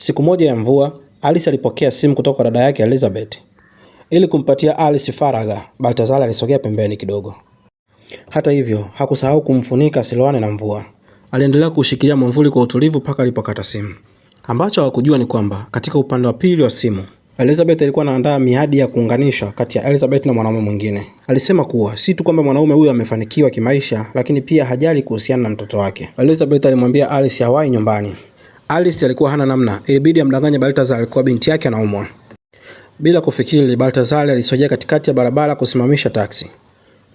Siku moja ya mvua, Alice alipokea simu kutoka kwa dada yake Elizabeth. Ili kumpatia Alice faragha, Baltazar alisogea pembeni kidogo. Hata hivyo, hakusahau kumfunika asiloane na mvua. Aliendelea kushikilia mwavuli kwa utulivu mpaka alipokata simu. Ambacho hawakujua ni kwamba katika upande wa pili wa simu, Elizabeth alikuwa anaandaa miadi ya kuunganisha kati ya Elizabeth na mwanaume mwingine. Alisema kuwa si tu kwamba mwanaume huyo amefanikiwa kimaisha, lakini pia hajali kuhusiana na mtoto wake. Elizabeth alimwambia Alice hawahi nyumbani. Alice alikuwa hana namna, ilibidi amdanganye Baltazar alikuwa binti yake anaumwa. Bila kufikiri, Baltazar alisogea katikati ya barabara kusimamisha taksi.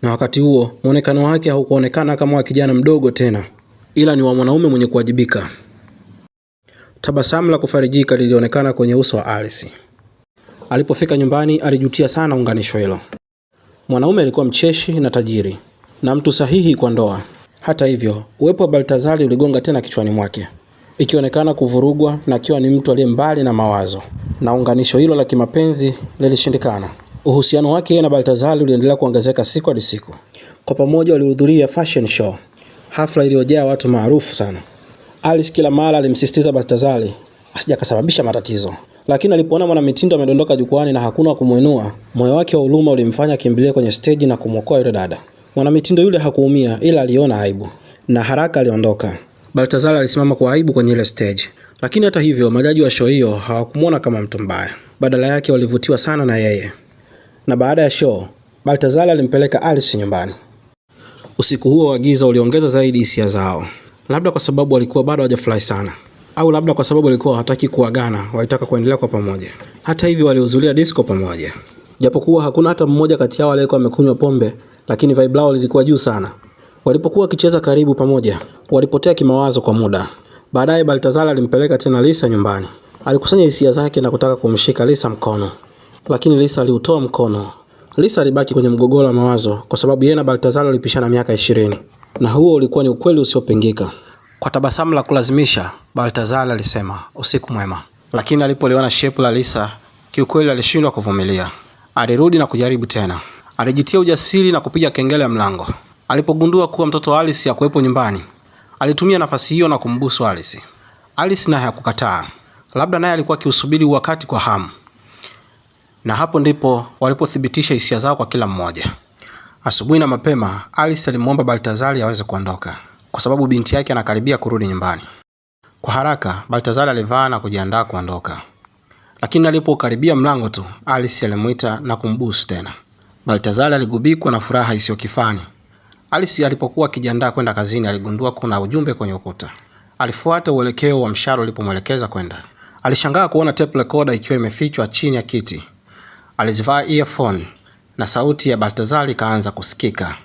Na wakati huo, muonekano wake haukuonekana kama wa kijana mdogo tena, ila ni wa mwanaume mwenye kuwajibika. Tabasamu la kufarijika lilionekana kwenye uso wa Alice. Alipofika nyumbani, alijutia sana unganisho hilo. Mwanaume alikuwa mcheshi na tajiri, na mtu sahihi kwa ndoa. Hata hivyo, uwepo wa Baltazar uligonga tena kichwani mwake, ikionekana kuvurugwa na akiwa ni mtu aliye mbali na mawazo, na unganisho hilo la kimapenzi lilishindikana. Uhusiano wake yeye na Baltazar uliendelea kuongezeka siku hadi siku. Kwa pamoja walihudhuria fashion show, hafla iliyojaa watu maarufu sana. Alice kila mara alimsisitiza Baltazar asije kasababisha matatizo, lakini alipoona mwanamitindo amedondoka jukwani na hakuna kumuinua, moyo wake wa huruma ulimfanya akimbilie kwenye stage na kumwokoa yule dada. Mwanamitindo yule hakuumia, ila aliona aibu na haraka aliondoka. Baltazar alisimama kwa aibu kwenye ile stage, lakini hata hivyo majaji wa show hiyo hawakumuona kama mtu mbaya. Badala yake walivutiwa sana na yeye. Na baada ya show, Baltazar alimpeleka Alice nyumbani. Usiku huo wa giza uliongeza zaidi hisia zao. Labda kwa sababu walikuwa bado hawajafurahi sana, au labda kwa sababu walikuwa hawataki kuagana, walitaka kuendelea kwa pamoja. Hata hivyo walihudhuria disco pamoja. Japokuwa hakuna hata mmoja kati yao aliyekuwa amekunywa pombe, lakini vibe lao lilikuwa juu sana. Walipokuwa wakicheza karibu pamoja, walipotea kimawazo kwa muda. Baadaye Baltazar alimpeleka tena Lisa nyumbani. Alikusanya hisia zake na kutaka kumshika Lisa mkono, lakini Lisa aliutoa mkono. Lisa alibaki kwenye mgogoro wa mawazo kwa sababu yeye na Baltazar walipishana miaka 20, na huo ulikuwa ni ukweli usiopingika. Kwa tabasamu la kulazimisha, Baltazar alisema usiku mwema. Lakini alipoliona shepu la Lisa, kiukweli alishindwa kuvumilia. Alirudi na kujaribu tena. Alijitia ujasiri na kupiga kengele ya mlango. Alipogundua kuwa mtoto wa Alice hakuwepo nyumbani, alitumia nafasi hiyo na kumbusu Alice. Alice naye hakukataa. Labda naye alikuwa akiusubiri wakati kwa hamu. Na hapo ndipo walipothibitisha hisia zao kwa kila mmoja. Asubuhi na mapema, Alice alimwomba Baltazar aweze kuondoka kwa sababu binti yake anakaribia kurudi nyumbani. Kwa haraka, Baltazar alivaa na kujiandaa kuondoka. Lakini alipokaribia mlango tu, Alice alimuita na kumbusu tena. Baltazar aligubikwa na furaha isiyo kifani. Alice alipokuwa akijiandaa kwenda kazini, aligundua kuna ujumbe kwenye ukuta. Alifuata uelekeo wa mshale ulipomwelekeza kwenda. Alishangaa kuona tape recorder ikiwa imefichwa chini ya kiti. Alizivaa earphone na sauti ya Baltazar ikaanza kusikika,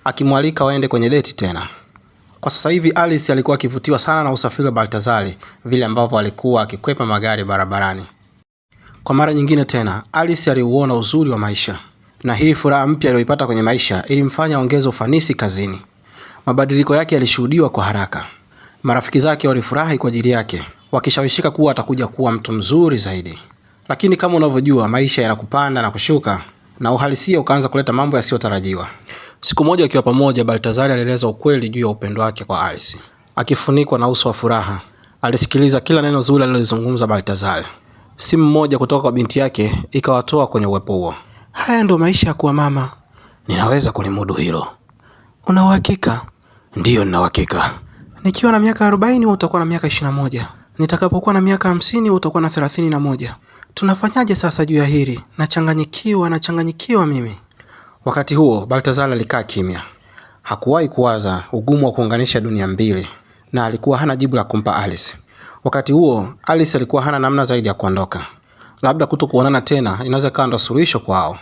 akimwalika waende kwenye date tena. Kwa sasa hivi Alice alikuwa akivutiwa sana na usafiri wa Baltazar, vile ambavyo alikuwa akikwepa magari barabarani. Kwa mara nyingine tena, Alice aliuona uzuri wa maisha, na hii furaha mpya aliyoipata kwenye maisha ilimfanya ongeze ufanisi kazini. Mabadiliko yake yalishuhudiwa kwa haraka. Marafiki zake walifurahi kwa ajili yake, wakishawishika kuwa atakuja kuwa mtu mzuri zaidi. Lakini kama unavyojua, maisha yanakupanda na kushuka, na uhalisia ukaanza kuleta mambo yasiyotarajiwa. Siku moja wakiwa pamoja, Baltazar alieleza ukweli juu ya upendo wake kwa Alice. Akifunikwa na uso wa furaha, alisikiliza kila neno zuri alilozungumza Baltazar. Simu moja kutoka kwa binti yake ikawatoa kwenye uwepo huo. Haya ndo maisha ya kuwa mama. Ninaweza kulimudu hilo. Una uhakika? Ndiyo, nina uhakika. Nikiwa na miaka 40 wewe utakuwa na miaka 21. Nitakapokuwa na miaka 50 wewe utakuwa na 31. Tunafanyaje sasa juu ya hili? Nachanganyikiwa mimi. Wakati huo Baltazar alikaa kimya. Hakuwahi kuwaza ugumu wa kuunganisha dunia mbili, na alikuwa hana jibu la kumpa Alice. Wakati huo Alice alikuwa hana namna zaidi ya kuondoka. Labda kutokuonana tena inaweza kuwa ndo suluhisho kwao.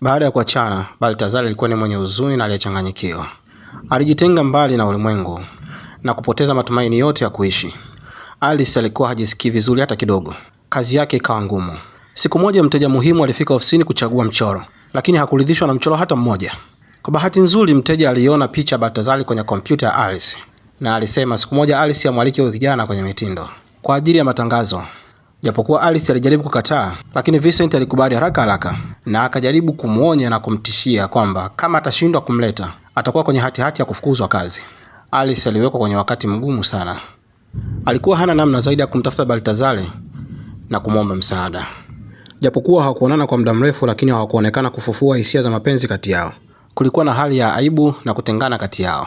Baada ya kuachana, Baltazar alikuwa ni mwenye huzuni na aliyechanganyikiwa. Alijitenga mbali na ulimwengu na kupoteza matumaini yote ya kuishi. Alice alikuwa hajisikii vizuri hata kidogo. Kazi yake ikawa ngumu. Siku moja mteja muhimu alifika ofisini kuchagua mchoro, lakini hakuridhishwa na mchoro hata mmoja. Kwa bahati nzuri, mteja aliona picha Baltazar kwenye kompyuta ya Alice, na alisema siku moja Alice amwalike huyo kijana kwenye mitindo kwa ajili ya matangazo. Japokuwa Alice alijaribu kukataa, lakini Vincent alikubali haraka na akajaribu kumuonya na kumtishia kwamba kama atashindwa kumleta, atakuwa kwenye hati ya kufukuzwa kazi. Alice aliwekwa kwenye wakati mgumu sana. Alikuwa hana namna zaidi ya kumtafuta Baltazar, na kumwomba msaada. Japokuwa hawakuonana kwa muda mrefu, lakini hawakuonekana kufufua hisia za mapenzi kati yao. Kulikuwa na hali ya aibu na kutengana kati yao.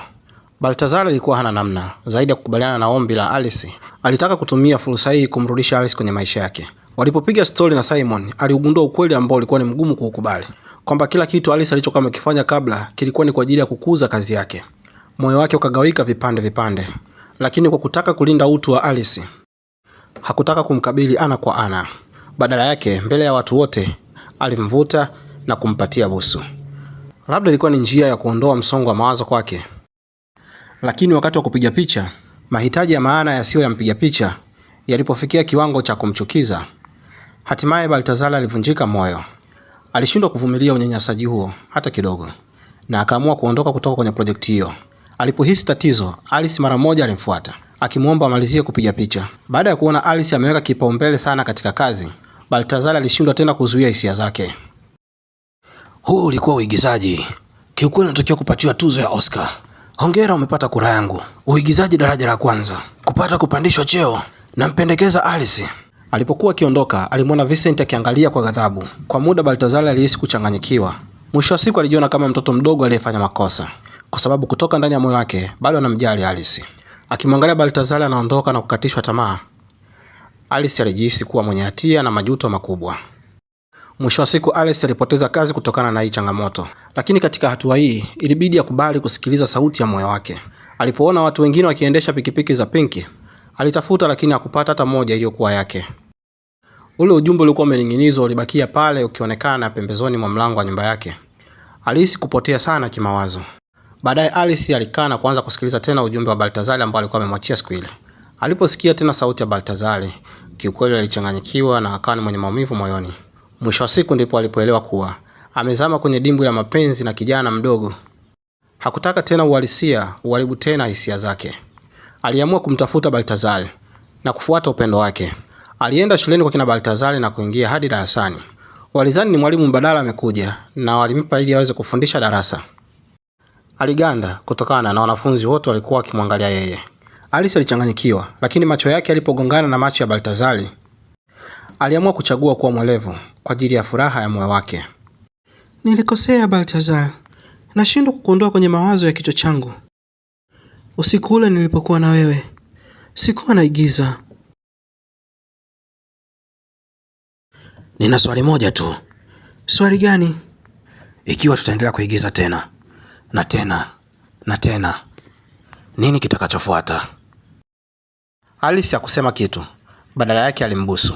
Baltazar alikuwa hana namna zaidi ya kukubaliana na ombi la Alice. Alitaka kutumia fursa hii kumrudisha Alice kwenye maisha yake. Walipopiga story na Simon, aliugundua ukweli ambao ulikuwa ni mgumu kuukubali, kwamba kila kitu Alice alichokuwa amekifanya kabla kilikuwa ni kwa ajili ya kukuza kazi yake. Moyo wake ukagawika vipande vipande, lakini kwa kutaka kulinda utu wa Alice, hakutaka kumkabili ana kwa ana. Badala yake, mbele ya watu wote, alimvuta na kumpatia busu. Labda ilikuwa ni njia ya kuondoa msongo wa mawazo kwake. Lakini wakati wa kupiga picha, mahitaji ya maana yasiyo ya mpiga picha yalipofikia kiwango cha kumchukiza, hatimaye Baltazar alivunjika moyo. Alishindwa kuvumilia unyanyasaji huo hata kidogo, na akaamua kuondoka kutoka kwenye projekti hiyo. Alipohisi tatizo, Alice mara moja alimfuata, akimwomba amalizie kupiga picha. Baada ya kuona Alice ameweka kipaumbele sana katika kazi, Baltazar alishindwa tena kuzuia hisia zake. Huu ulikuwa uigizaji. Kiukweli natakiwa kupatiwa tuzo ya Oscar. Hongera, umepata kura yangu. Uigizaji daraja la kwanza. Kupata kupandishwa cheo. Nampendekeza Alice. Alipokuwa akiondoka, alimwona Vincent akiangalia kwa ghadhabu. Kwa muda Baltazar alihisi kuchanganyikiwa. Mwisho wa siku alijiona kama mtoto mdogo aliyefanya makosa, kwa sababu kutoka ndani ya moyo wake bado anamjali Alice. Akimwangalia Baltazar anaondoka na kukatishwa tamaa, Alice alijihisi kuwa mwenye hatia na majuto makubwa. Mwisho wa siku Alice alipoteza kazi kutokana na hii changamoto, lakini katika hatua hii ilibidi akubali kusikiliza sauti ya moyo wake. Alipoona watu wengine wakiendesha pikipiki za pinki, alitafuta lakini hakupata hata moja iliyokuwa yake. Ule ujumbe ulikuwa umening'inizwa ulibakia pale ukionekana pembezoni mwa mlango wa nyumba yake. Alice kupotea sana kimawazo. Baadaye Alice alikaa na kuanza kusikiliza tena ujumbe wa Baltazar ambao alikuwa amemwachia siku ile. Aliposikia tena sauti ya Baltazar, kiukweli alichanganyikiwa na akawa mwenye maumivu moyoni. Mwisho wa siku ndipo alipoelewa kuwa amezama kwenye dimbwi la mapenzi na kijana mdogo. Hakutaka tena uhalisia uharibu tena hisia zake. Aliamua kumtafuta Baltazar na kufuata upendo wake. Alienda shuleni kwa kina Baltazar na kuingia hadi darasani. Walizani ni mwalimu mbadala amekuja na walimpa ili aweze kufundisha darasa. Aliganda kutokana na wanafunzi wote walikuwa wakimwangalia yeye. Alice alichanganyikiwa, lakini macho yake yalipogongana na macho ya Baltazar, aliamua kuchagua kuwa mwelevu kwa ajili ya furaha ya moyo wake. Nilikosea Baltazar. Nashindwa kukuondoa kwenye mawazo ya kichwa changu. Usiku ule nilipokuwa na wewe, sikuwa naigiza. Nina swali moja tu. Swali gani? Ikiwa tutaendelea kuigiza tena na tena na tena, nini kitakachofuata? Alice hakusema kitu, badala yake alimbusu.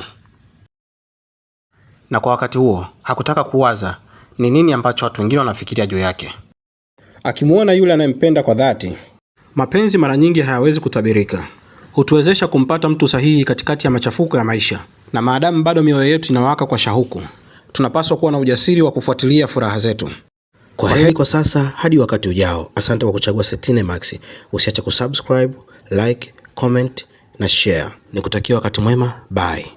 Na kwa wakati huo hakutaka kuwaza ni nini ambacho watu wengine wanafikiria juu yake. Akimuona yule anayempenda kwa dhati, mapenzi mara nyingi hayawezi kutabirika. Hutuwezesha kumpata mtu sahihi katikati ya machafuko ya maisha. Na maadamu bado mioyo yetu inawaka kwa shauku, tunapaswa kuwa na ujasiri wa kufuatilia furaha zetu. Kwa heri kwa sasa, hadi wakati ujao. Asante kwa kuchagua Setine Max. Usiache kusubscribe, like, comment na share. Nikutakia wakati mwema. Bye.